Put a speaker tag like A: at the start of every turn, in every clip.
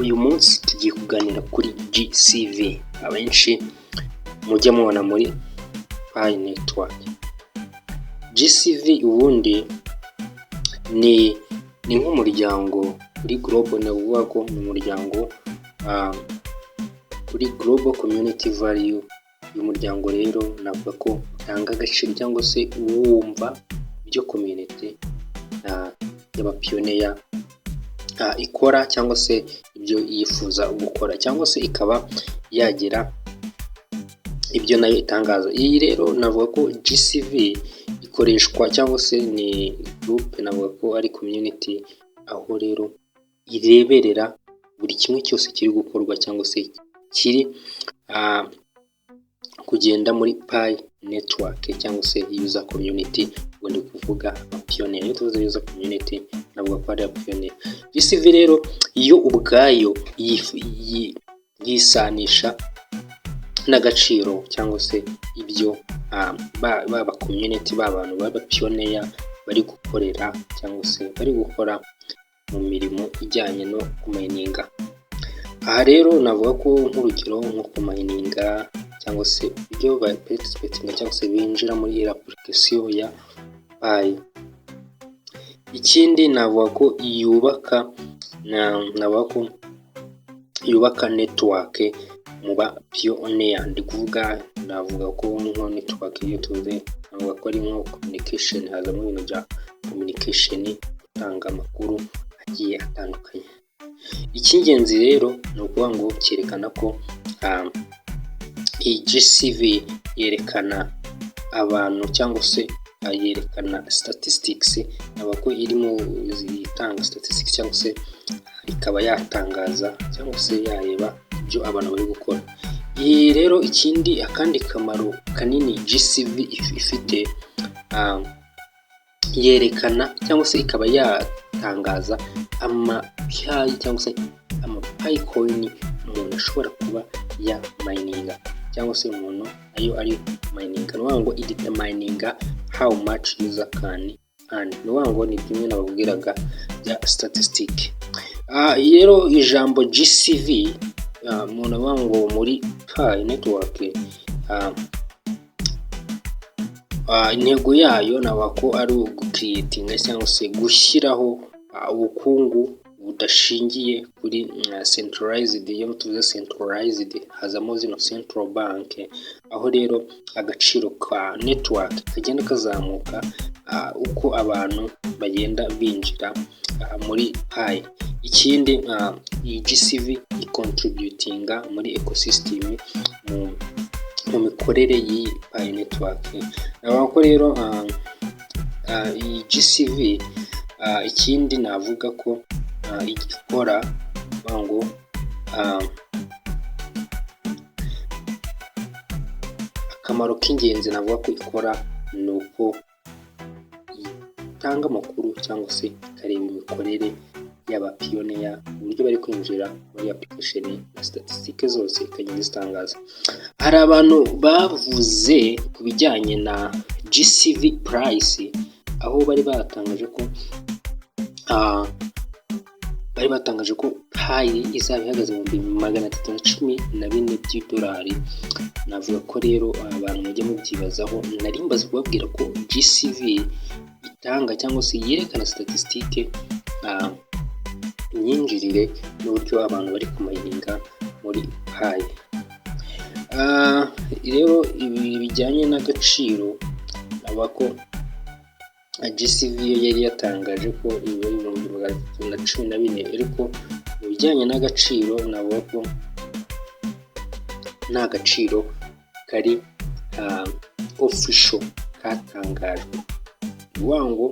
A: Uyu munsi tugiye kuganira kuri GCV abenshi mujya mubona muri Pi Network. GCV ubundi ni nk'umuryango uri global, navuga ko ni umuryango uri global community value. Uyu muryango rero navuga ko utanga agaciro cyangwa se wumva ibyo community y'abapioneer ikora cyangwa se ibyo yifuza gukora, cyangwa se ikaba yagira ibyo nayo itangaza. Iyi rero navuga ko GCV ikoreshwa cyangwa se ni group, navuga ko ari community, aho rero ireberera buri kimwe cyose kiri gukorwa cyangwa se kiri kugenda muri Pi Network cyangwa se user community. Ubwo ndi kuvuga pioneer, iyo tuvuze user community navuga ko ari pioneer. GCV rero iyo ubwayo yisanisha n'agaciro cyangwa se ibyo baba community, b'abantu baba pioneer bari gukorera cyangwa se bari gukora mu mirimo ijyanye no kumininga. Aha rero navuga ko nk'urugero nko kumininga cyangwa se ibyo ba participating cyangwa se binjira muri iyi application ya Pi. Ikindi navuga ko yubaka network mu ba pioneer. Ndi kuvuga navuga ko nko network iyo tuze navuga ko ari nko communication, hazamo ibintu bya communication, gutanga amakuru agiye atandukanye. Icy'ingenzi rero ni ukuvuga ngo cyerekana ko iyi GCV yerekana abantu cyangwa se yerekana statistics, naba ko irimo zitanga statistics cyangwa se ikaba yatangaza cyangwa se yareba ibyo abantu bari gukora. Iyi rero ikindi akandi kamaro kanini GCV ifite, yerekana cyangwa se ikaba yatangaza amaPi cyangwa se amaPi coin umuntu ashobora kuba ya mininga, cyangwa se umuntu ayo ari mininga. Nuwango it mining how much user can earn. Nuwango ni kimwe nababwiraga ya statistic. Rero ijambo GCV umuntu wango muri Pi Network, intego yayo nabako ari ugucreating cyangwa se gushyiraho ubukungu budashingiye kuri centralized. Iyo tuvuze centralized hazamo zino central bank, aho rero agaciro ka network kagenda kazamuka uko abantu bagenda binjira muri Pi. Ikindi iyi GCV icontributinga muri ecosystem mu mikorere y'i Pi Network. Nabako rero iyi GCV ikindi navuga ko igikora ngo akamaro k'ingenzi navuga ko ikora ni uko itanga amakuru cyangwa se ikareba imikorere y'abapioneer, uburyo bari kwinjira muri application na statistics zose ikagenda zitangaza. Hari abantu bavuze ku bijyanye na GCV price, aho bari batangaje ko Pi izaba ihagaze mu $314 by'idolari. Navuga ko rero abantu mujye mubyibazaho, nari mbaze kubabwira ko GCV itanga cyangwa se yerekana statistique imyinjirire n'uburyo abantu bari kumininga muri Pi. Rero ibi bijyanye n'agaciro navuga ko GCV yari yatangaje ko $314, ariko mu bijyanye n'agaciro navuga ko nta gaciro kari official katangajwe. Uwango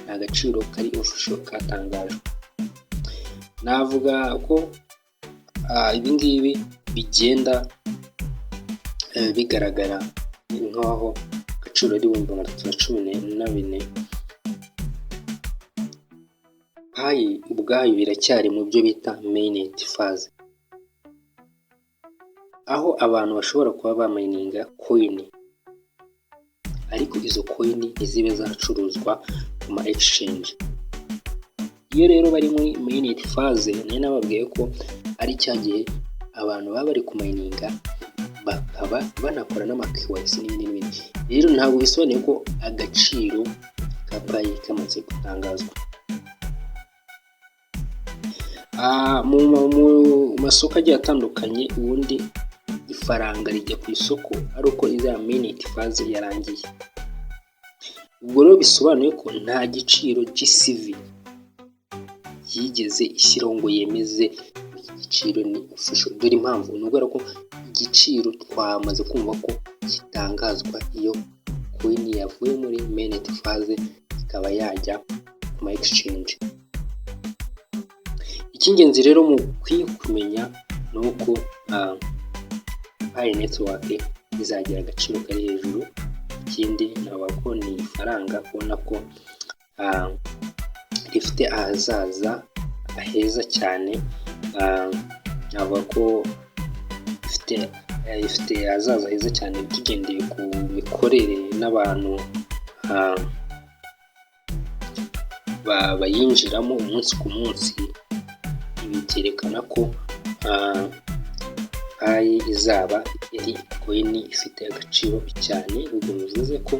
A: nta gaciro kari official katangajwe. Navuga ko ibingibi bigenda bigaragara nkaho agaciro ari $314. Pi ubwayo biracyari mu byo bita mainnet phase, aho abantu bashobora kuba bamininga coin, ariko izo coin ntizibe zacuruzwa ku ma exchange. Iyo rero bari muri mainnet phase nari nababwiye ko ari cya gihe abantu baba bari kumayininga bakaba banakora n'ama-KYC n'ibindi. Rero ntabwo bisobanuye ko agaciro ka Pi kamaze gutangazwa. Mu masoko agiye atandukanye ubundi ifaranga rijya ku isoko ari uko iza mainnet phase yarangiye. Ubwo rero bisobanuye ko nta giciro GCV yigeze ishyiraho ngo yemeze iki giciro ni official. Dore impamvu ni ukubera ko igiciro twamaze kumva ko gitangazwa iyo coin yavuye muri mainnet phase ikaba yajya ku ma exchange. Icy'ingenzi rero mu kumenya ni uko Pi network izagira agaciro kari hejuru. Ikindi nabwo ni ifaranga ubona ko rifite ahazaza heza cyane. Navuga ko ifite ahazaza heza cyane tugendeye ku mikorere n'abantu bayinjiramo umunsi ku munsi. Ibi byerekana ko Pi izaba ari coin ifite agaciro cyane. Ubwo bivuze ko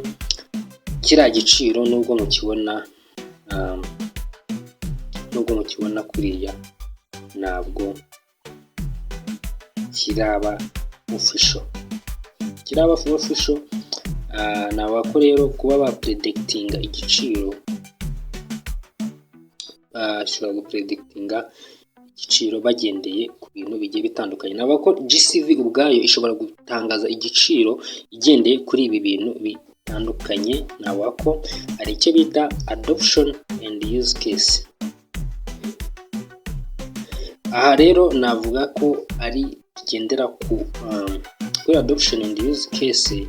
A: kiriya giciro nubwo mukibona kuriya ntabwo kiraba official. Navuga ko rero kuba ba predictinga igiciro bashobora gupredictinga igiciro bagendeye ku bintu bigiye bitandukanye. Navuga ko GCV ubwayo ishobora gutangaza igiciro igendeye kuri ibi bintu bitandukanye. Navuga ko hari icyo bita adoption and use case. Aha rero navuga ko ari kigendera kuri adoption and use case.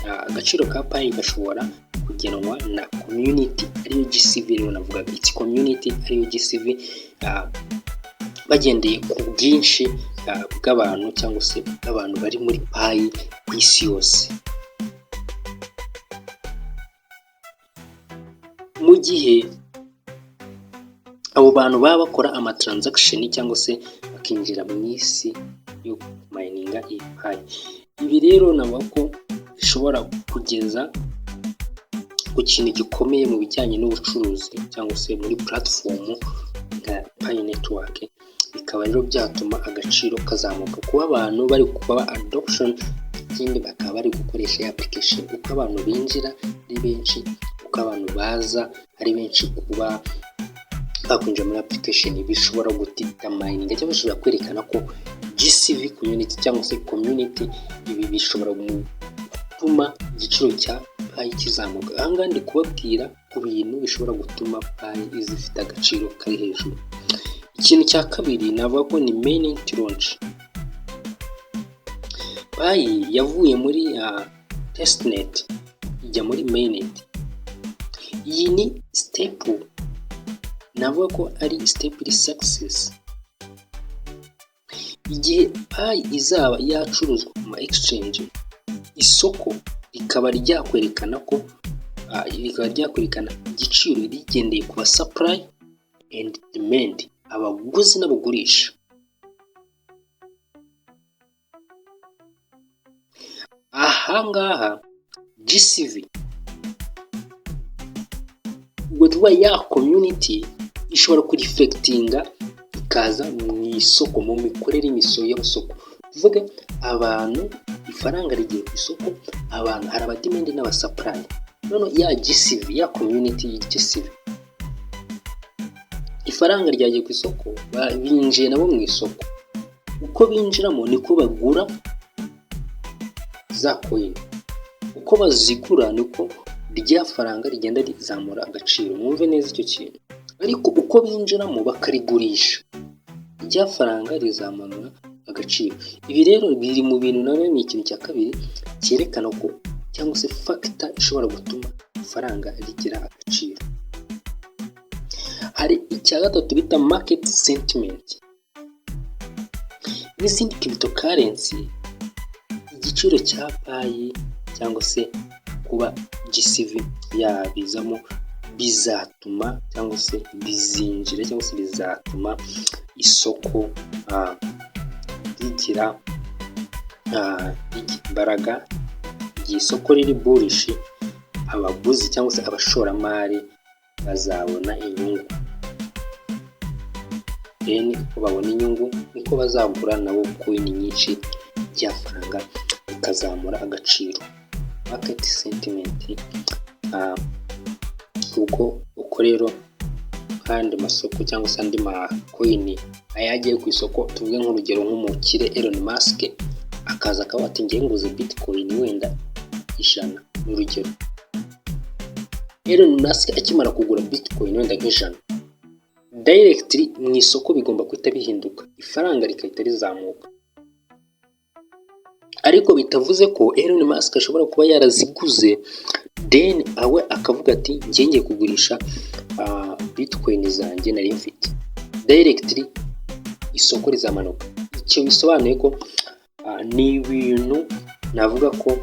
A: Agaciro ka Pi gashobora kugenwa na community ariyo GCV. Rero navuga it's community ariyo GCV bagendeye ku bwinshi bw'abantu cyangwa se bw'abantu bari muri Pi ku isi yose. Mu gihe abo bantu baba bakora ama-transaction cyangwa se bakinjira mu isi yo mininga Pi. Ibi rero navuga ko bishobora kugeza ku kintu gikomeye mu bijyanye n'ubucuruzi cyangwa se muri platform nka Pi network. Bikaba rero byatuma agaciro kazamuka kuba abantu bari kuba adoption. Ikindi bakaba bari gukoresha application uko abantu binjira ari benshi, uko abantu baza ari benshi, kuba bakwinjira muri application bishobora gutita mining cyangwa bishobora kwerekana ko GCV community cyangwa se community ibi bishobora gutuma igiciro cya Pi kizamuka. Ahangaha ndi kubabwira ku bintu bishobora gutuma Pi izifite agaciro kari hejuru. Ikintu cya kabiri navuga ko ni mainnet launch. Pi yavuye muri testnet ijya muri mainnet. Iyi ni step navuga ko ari step iri success. Igihe Pi izaba yacuruzwa ku ma exchange, isoko rikaba ryakwerekana igiciro rigendeye ku supply and demand, abaguzi n'abagurisha. Ahangaha GCV ubwo tuba ya community ishobora kureflectinga ikaza mu isoko, mu mikorere y'imiso y'amasoko. Tuvuge abantu ifaranga rigiye ku isoko, abantu hari abademand n'abasupply. None ya GCV ya community y'GCV ifaranga ryagiye ku isoko, binjiye nabo mu isoko. Uko binjiramo niko bagura za coin, uko bazigura niko rya faranga rigenda rizamura agaciro. Mwumve neza icyo kintu. Ariko uko binjiramo bakarigurisha, rya faranga rizamura agaciro. Ibi rero biri mu bintu nawe ni ikintu cya kabiri cyerekana ko cyangwa se factor ishobora gutuma ifaranga rigira agaciro. Hari icya gatatu bita market sentiment. N'izindi cryptocurrency igiciro cya Pi cyangwa se kuba GCV yabizamo bizatuma cyangwa se bizinjira cyangwa se bizatuma isoko rigira imbaraga. Igihe isoko riri bullish, abaguzi cyangwa se abashoramari bazabona inyungu. Uko babona inyungu niko bazagura nabo coin nyinshi, y'amafaranga bikazamura agaciro. Market sentiment uko rero kandi masoko cyangwa se andi ma coin ayagiye ku isoko, tuvuge nk'urugero nk'umukire Elon Musk akaza akaba ati ngiye nguze Bitcoin wenda 100 n'urugero. Elon Musk akimara kugura Bitcoin wenda nk'ijana, directly mu isoko bigomba guhita bihinduka, ifaranga rikahita rizamuka. Ariko bitavuze ko Elon Musk ashobora kuba yaraziguze then awe akavuga ati ngiye kugurisha Bitcoin zanjye nari mfite, directly isoko rizamanuka. Icyo bisobanuye ko ni ibintu navuga ko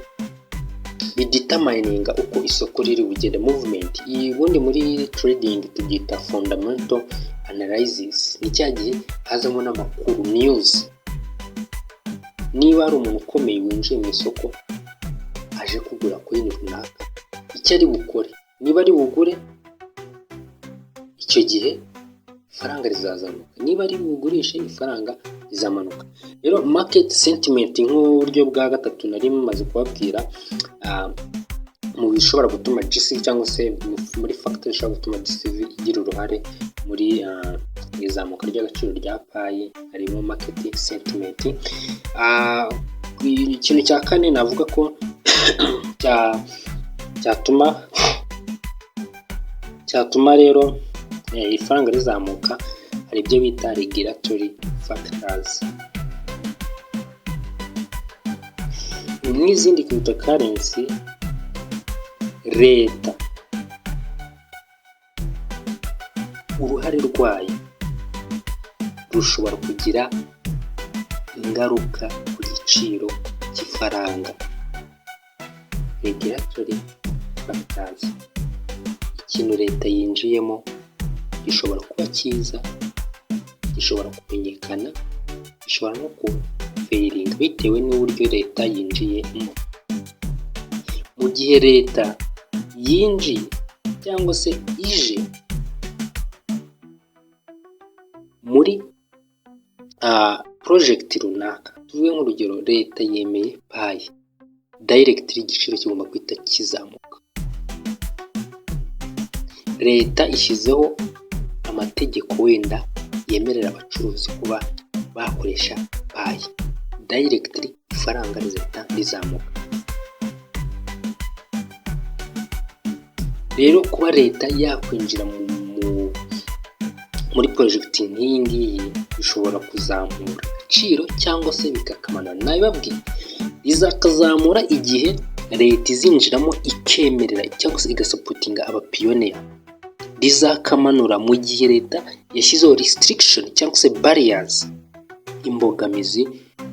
A: bidetermininga uko isoko riri bugende, movement. Ubundi muri trading tubyita fundamental analysis. Ni cyagihe hazamo n'amakuru, news. Niba ari umuntu ukomeye winjiye mu isoko aje kugura coin runaka, icyo ari bukore, niba ari bugure icyo gihe ifaranga rizazamuka, niba ari bugurishe ifaranga rizamanuka. Rero market sentiment nk'uburyo bwa gatatu nari maze kubabwira, mu bishobora gutuma GC cyangwa se muri factor ishobora gutuma GCV igira uruhare muri izamuka ry'agaciro rya Pi, harimo market sentiment. Ikintu cya kane navuga ko cyatuma rero ifaranga rizamuka, hari ibyo bita regulatory factors. N'izindi cryptocurrency, leta uruhare rwayo rushobora kugira ingaruka ku giciro cy'ifaranga. Regulatory factors, ikintu leta yinjiyemo gishobora kuba cyiza, gishobora kumenyekana, gishobora no kufailing bitewe n'uburyo leta yinjiyemo. Mu gihe leta yinjiye cyangwa se ije muri project runaka, tuvuge nk'urugero leta yemeye Pi, directly igiciro kigomba guhita kizamuka. Leta ishyizeho amategeko wenda yemerera abacuruzi kuba bakoresha Pi, directly ifaranga rizahita rizamuka. Rero kuba leta yakwinjira muri project nk'iyi ngiyi bishobora kuzamura agaciro cyangwa se bikakamanura. Nabibabwiye izakazamura igihe leta izinjiramo ikemerera cyangwa se igasapotinga abapioneer. Rizakamanura mu gihe leta yashyizeho restriction cyangwa se barriers, imbogamizi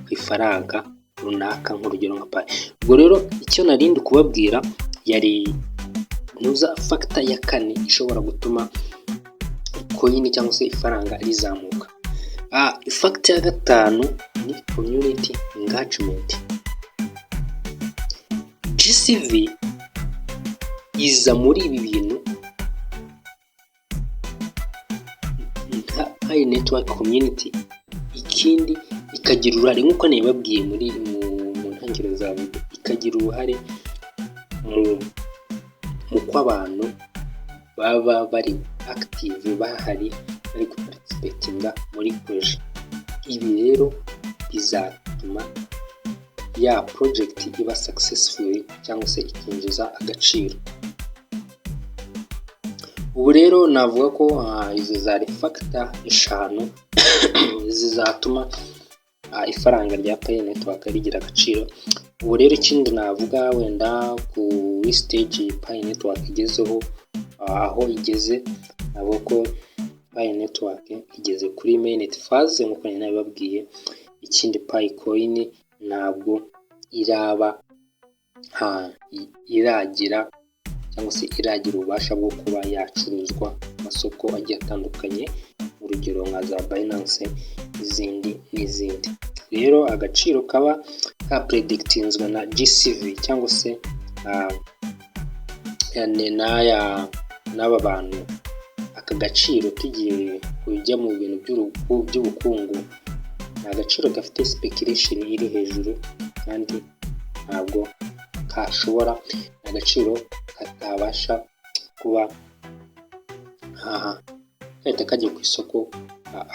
A: ku ifaranga runaka nk'urugero nka Pi. Ubwo rero icyo narindi kubabwira yari nuza factor ya kane ishobora gutuma coin cyangwa se ifaranga rizamuka. Factor ya gatanu ni community engagement. GCV iza muri ibi bintu nka high network community, ikindi ikagira uruhare nk'uko nabibabwiye mu ntangiriro za video, ikagira uruhare mu kw'abantu baba bari active, bahari bari participatinga muri projet. Ibi rero bizatuma ya project iba successful cyangwa se ikinjiza agaciro. Ubu rero navuga ko izo zari factor 5 zizatuma ifaranga rya Pi network rigira agaciro. Ubu rero ikindi navuga wenda ku stage Pi network igezeho, aho igeze nabo ko Pi network igeze kuri mainnet phase nk'uko nabibabwiye. Ikindi Pi coin ntabwo iragira cyangwa se iragira ububasha bwo kuba yacuruzwa mu masoko agiye atandukanye, urugero nka za Binance n'izindi. Rero agaciro kaba predictinzwe na GCV cyangwa se n'aba bantu, aka gaciro tugiye kujya mu bintu by'ubukungu, ni agaciro gafite speculation iri hejuru kandi ntabwo kashobora, agaciro katabasha kuba kahita kajya ku isoko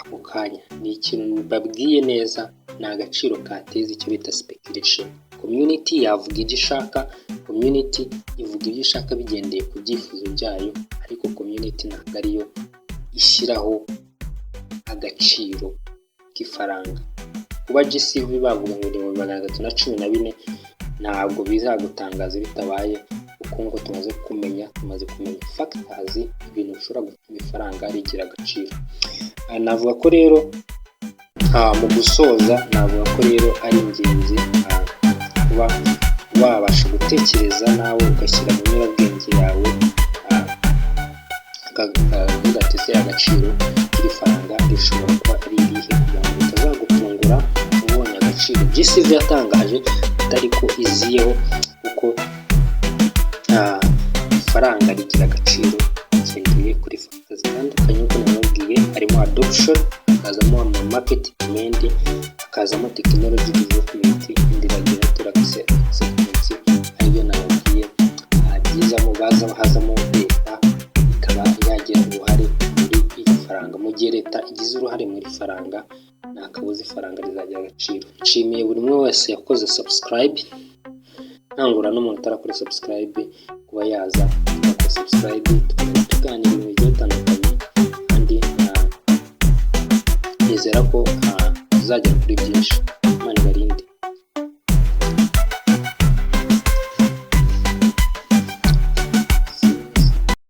A: ako kanya. Ni ikintu babwiye neza, ni agaciro kateza icyo bita speculation. Community yavuga ibyo ishaka, community ivuga ibyo ishaka bigendeye ku byifuzo byayo, ariko community ntabwo ariyo ishyiraho agaciro k'ifaranga. Kuba GCV bavuga ngo ni 314 ntabwo bizagutangaza bitabaye, kuko ngo tumaze kumenya factors, ibintu bishobora gutuma ifaranga rigira agaciro. Navuga ko rero mu gusoza, navuga ko rero ari ingenzi kuba wabasha gutekereza nawe ugashyira mu nyurabwenge yawe ukavuga ati se agaciro k'ifaranga rishobora kuba ari irihe, kugira ngo bitazagutungura ubonye agaciro GCV yatangaje atari ko iziyeho, kuko ifaranga rigira agaciro rigendeye kuri factors zitandukanye uko namubwiye, harimo adoption, hakazamo market demand, hakazamo technology development, regulatory acceptance, ariyo namubwiye byizamo hazamo leta ikaba yagira uruhare muri iri faranga. Mu gihe leta igize uruhare muri faranga, nta kabuza ifaranga rizagira agaciro. Nshimiye buri umwe wese yakoze subscribe, ntangura n'umuntu utarakora subscribe kuba yaza akora subscribe, tuganira ibintu bigiye bitandukanye, kandi nizera ko tuzagera kuri byinshi.